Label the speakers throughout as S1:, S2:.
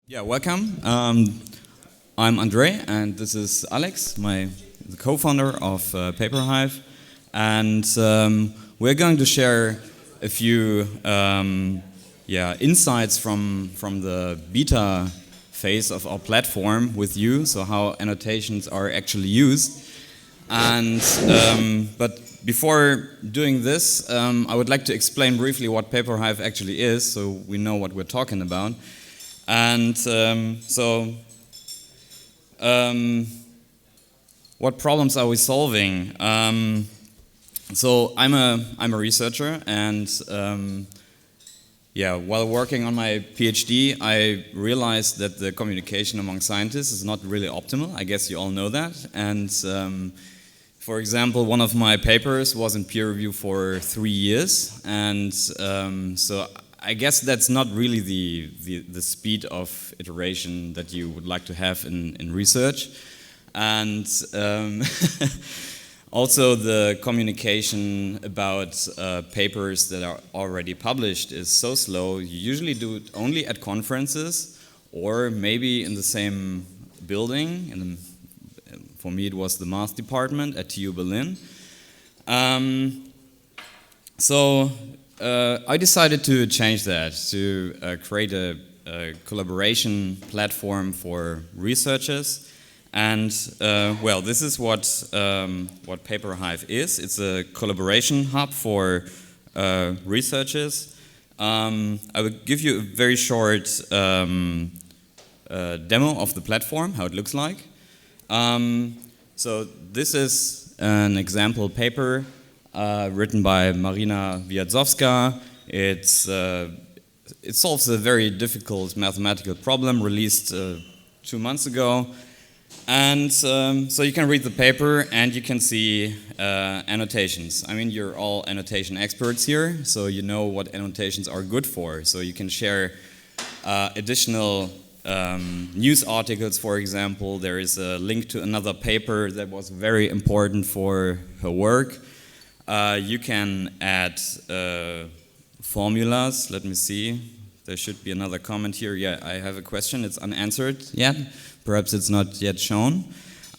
S1: Yeah, welcome. I'm André, and this is Alex, the co-founder of Paperhive, and we're going to share a few insights from the beta phase of our platform with you. So how annotations are actually used, and but before doing this, I would like to explain briefly what Paperhive actually is, so we know what we're talking about. And what problems are we solving? So I'm a researcher, and while working on my PhD, I realized that the communication among scientists is not really optimal. I guess you all know that. And for example, one of my papers was in peer review for 3 years, and so I guess that's not really the speed of iteration that you would like to have in research. And also the communication about papers that are already published is so slow. You usually do it only at conferences or maybe in the same building. For me, it was the math department at TU Berlin. I decided to change that, to create a collaboration platform for researchers. And this is what Paperhive is. It's a collaboration hub for researchers. I will give you a very short demo of the platform, how it looks like. So this is an example paper written by Marina Wiatzowska. It solves a very difficult mathematical problem released 2 months ago. And so you can read the paper and you can see annotations. I mean, you're all annotation experts here, so you know what annotations are good for. So you can share additional news articles, for example. There is a link to another paper that was very important for her work. You can add formulas. Let me see. There should be another comment here. Yeah, I have a question. It's unanswered yet. Perhaps it's not yet shown.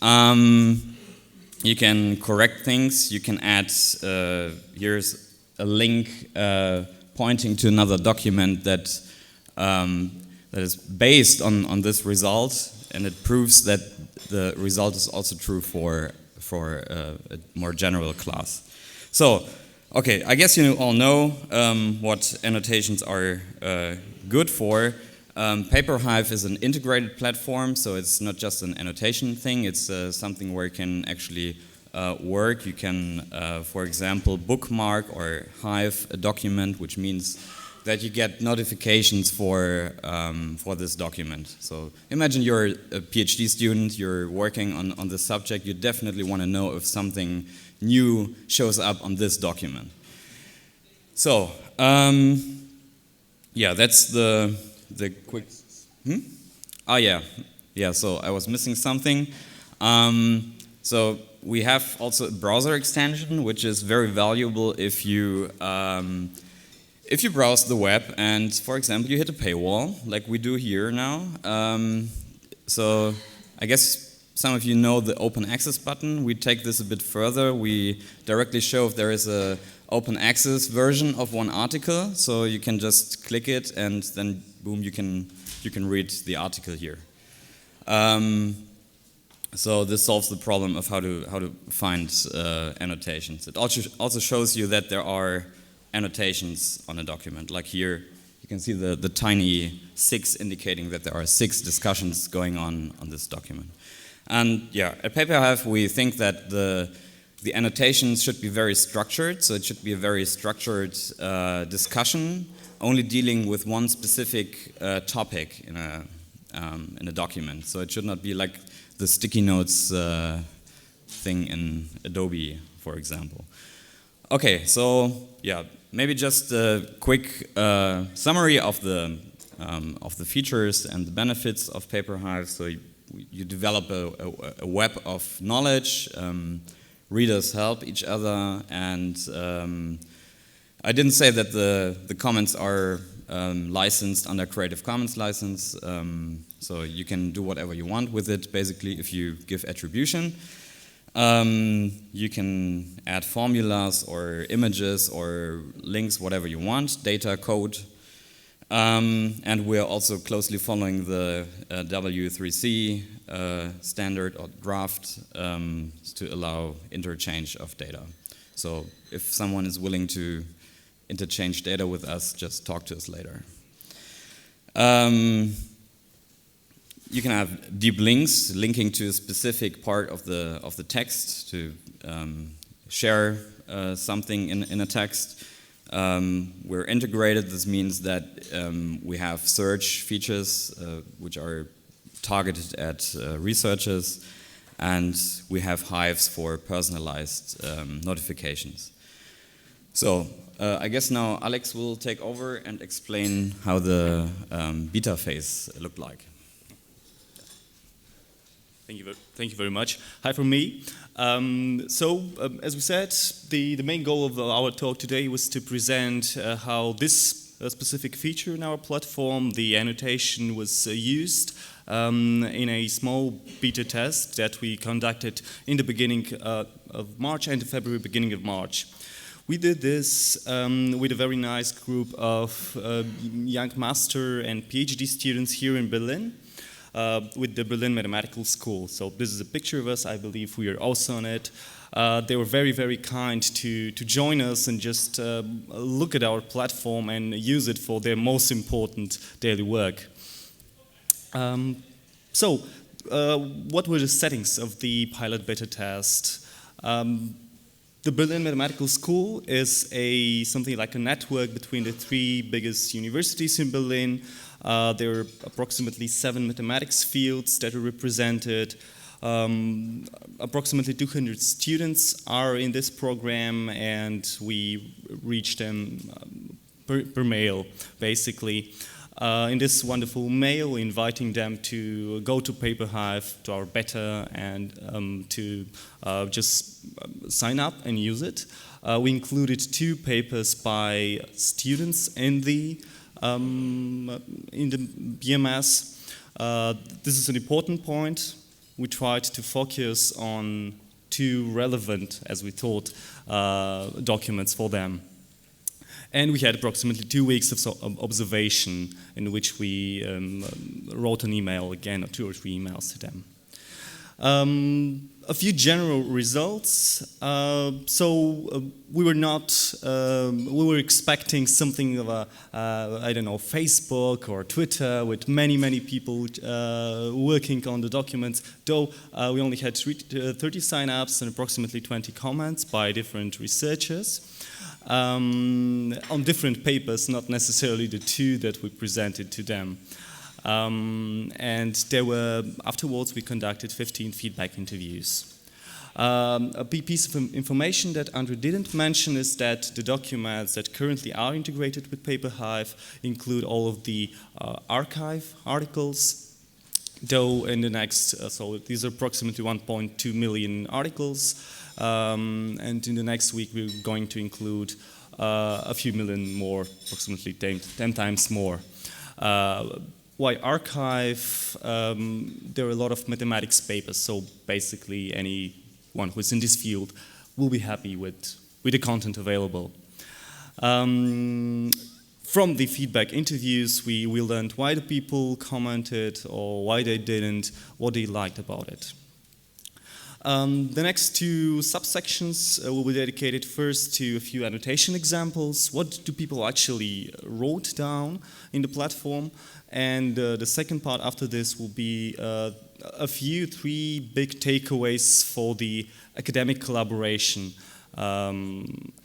S1: You can correct things. You can add, here's a link pointing to another document that is based on this result, and it proves that the result is also true for a more general class. So, okay, I guess you all know what annotations are good for. Paperhive is an integrated platform, so it's not just an annotation thing, it's something where you can actually work. You can, for example, bookmark or hive a document, which means that you get notifications for this document. So imagine you're a PhD student, you're working on this subject, you definitely want to know if something new shows up on this document. So, that's the quick... so I was missing something. So we have also a browser extension, which is very valuable if you browse the web and, for example, you hit a paywall, like we do here now. So I guess some of you know the open access button. We take this a bit further. We directly show if there is a open access version of one article, so you can just click it and then boom, you can read the article here. So this solves the problem of how to find annotations. It also shows you that there are annotations on a document. Like here, you can see the tiny 6 indicating that there are 6 discussions going on this document. And yeah, at Paperhive we think that the annotations should be very structured, so it should be a very structured discussion, only dealing with one specific topic in a document. So it should not be like the sticky notes thing in Adobe, for example. Okay, so yeah, maybe just a quick summary of the features and the benefits of Paperhive. So you develop a web of knowledge. Readers help each other, and I didn't say that the comments are licensed under Creative Commons license, so you can do whatever you want with it, basically, if you give attribution. You can add formulas or images or links, whatever you want, data, code. And we're also closely following the W3C standard or draft to allow interchange of data. So if someone is willing to interchange data with us, just talk to us later. You can have deep links linking to a specific part of the text to share something in a text. We're integrated. This means that we have search features which are targeted at researchers, and we have hives for personalized notifications. So I guess now Alex will take over and explain how the beta phase looked like.
S2: Thank you very much. Hi from me. As we said, the main goal of our talk today was to present how this specific feature in our platform, the annotation, was used in a small beta test that we conducted in the beginning of March, end of February, beginning of March. We did this with a very nice group of young master and PhD students here in Berlin. With the Berlin Mathematical School. So this is a picture of us. I believe we are also on it. They were very, very kind to join us and just look at our platform and use it for their most important daily work. What were the settings of the pilot beta test? The Berlin Mathematical School is something like a network between the three biggest universities in Berlin. There are approximately 7 mathematics fields that are represented. Approximately 200 students are in this program, and we reach them per mail, basically. In this wonderful mail, inviting them to go to PaperHive, to our beta, and to just sign up and use it. We included 2 papers by students in the BMS. This is an important point. We tried to focus on 2 relevant, as we thought, documents for them. And we had approximately 2 weeks of observation in which we wrote an email again, or 2 or 3 emails to them. A few general results. We were expecting something of a, I don't know, Facebook or Twitter with many people working on the documents, though we only had 30 sign-ups and approximately 20 comments by different researchers on different papers, not necessarily the 2 that we presented to them. And afterwards we conducted 15 feedback interviews. A big piece of information that André didn't mention is that the documents that currently are integrated with PaperHive include all of the archive articles, though in the next, so these are approximately 1.2 million articles, and in the next week we're going to include a few million more, approximately 10 times more. Why archive? There are a lot of mathematics papers, so basically anyone who's in this field will be happy with the content available. From the feedback interviews, we learned why the people commented or why they didn't, what they liked about it. The next 2 subsections will be dedicated first to a few annotation examples. What do people actually wrote down in the platform? And the second part after this will be 3 big takeaways for the academic collaboration,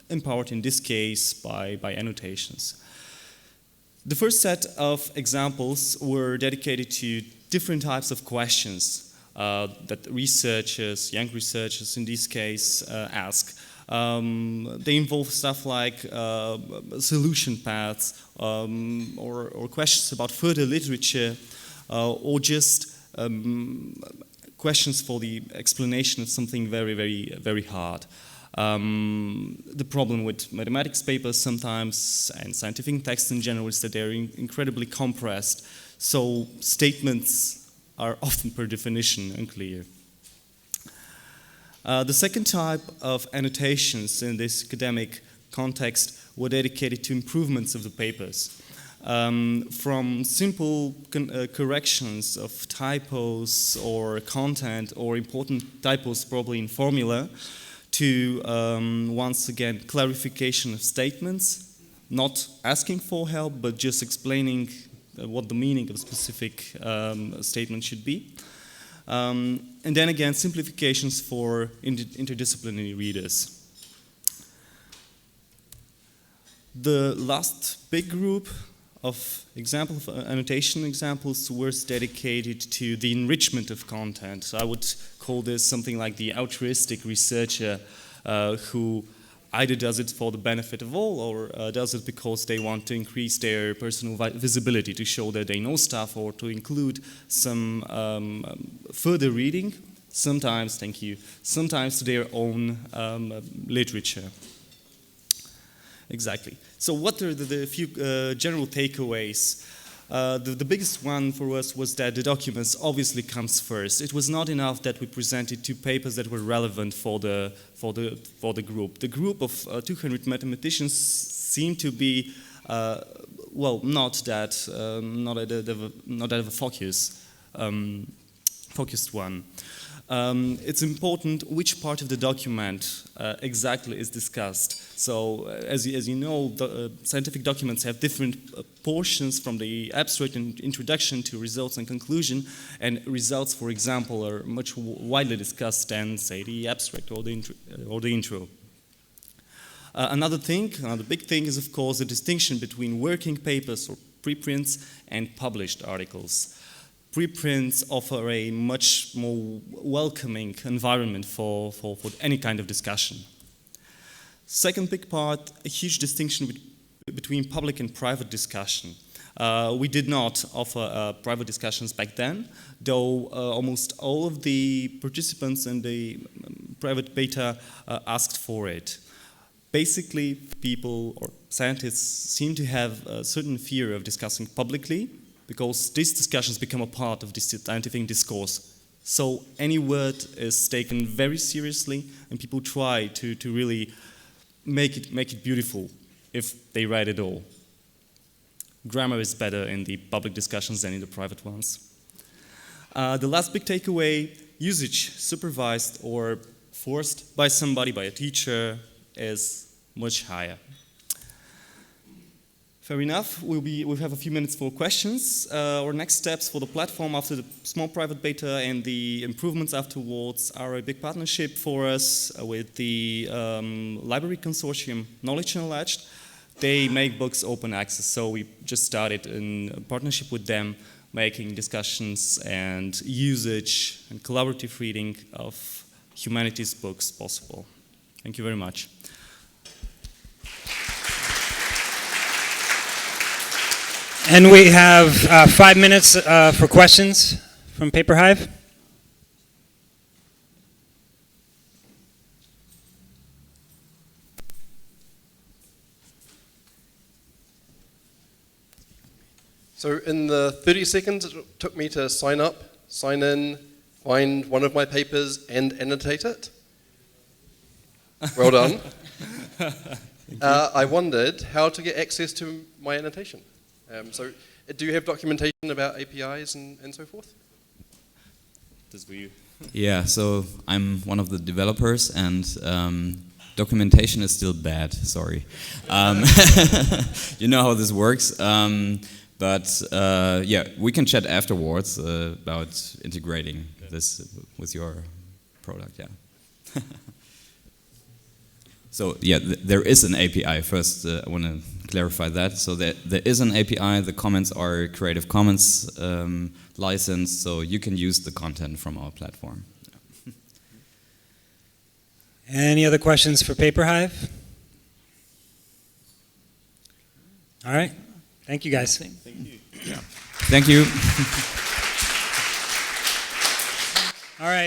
S2: empowered in this case by annotations. The first set of examples were dedicated to different types of questions that researchers, young researchers in this case, ask. They involve stuff like solution paths or questions about further literature or just questions for the explanation of something very hard. The problem with mathematics papers sometimes, and scientific texts in general, is that they're incredibly compressed, so statements are often per definition unclear. The second type of annotations in this academic context were dedicated to improvements of the papers. From simple corrections of typos or content, or important typos probably in formula, to once again clarification of statements, not asking for help but just explaining what the meaning of a specific statement should be. And then again, simplifications for interdisciplinary readers. The last big group of annotation examples was dedicated to the enrichment of content. I would call this something like the altruistic researcher who either does it for the benefit of all, or does it because they want to increase their personal visibility, to show that they know stuff, or to include some further reading, sometimes, sometimes to their own literature. Exactly. So what are the few general takeaways? The biggest one for us was that the documents obviously comes first. It was not enough that we presented two papers that were relevant for the group. The group of 200 mathematicians seemed to be not that of a focused one. It's important which part of the document exactly is discussed. So, as you know, the scientific documents have different portions, from the abstract and introduction to results and conclusion, and results, for example, are much widely discussed than, say, the abstract or the intro. Another big thing is, of course, the distinction between working papers or preprints and published articles. Preprints offer a much more welcoming environment for any kind of discussion. Second big part, a huge distinction between public and private discussion. We did not offer private discussions back then, though almost all of the participants in the private beta asked for it. Basically, people or scientists seem to have a certain fear of discussing publicly, because these discussions become a part of the scientific discourse. So any word is taken very seriously, and people try to really make it beautiful if they write it all. Grammar is better in the public discussions than in the private ones. The last big takeaway, usage supervised or forced by somebody, by a teacher, is much higher. Fair enough. We'll have a few minutes for questions. Our next steps for the platform after the small private beta and the improvements afterwards are a big partnership for us with the library consortium Knowledge Enlarged. They make books open access, so we just started in partnership with them, making discussions and usage and collaborative reading of humanities books possible. Thank you very much.
S3: And we have 5 minutes for questions from PaperHive.
S4: So in the 30 seconds it took me to sign up, sign in, find one of my papers and annotate it. Well done. I wondered how to get access to my annotation. So do you have documentation about APIs and so forth?
S2: This for you.
S1: Yeah, so I'm one of the developers, and documentation is still bad, sorry. You know how this works. But yeah, we can chat afterwards about integrating this with your product, yeah. So yeah, there is an API. First, I want to clarify that. So there is an API. The comments are Creative Commons licensed, so you can use the content from our platform. Yeah.
S3: Any other questions for PaperHive? All right. Thank you, guys.
S2: Thank you.
S1: Yeah. Thank you.
S3: All right.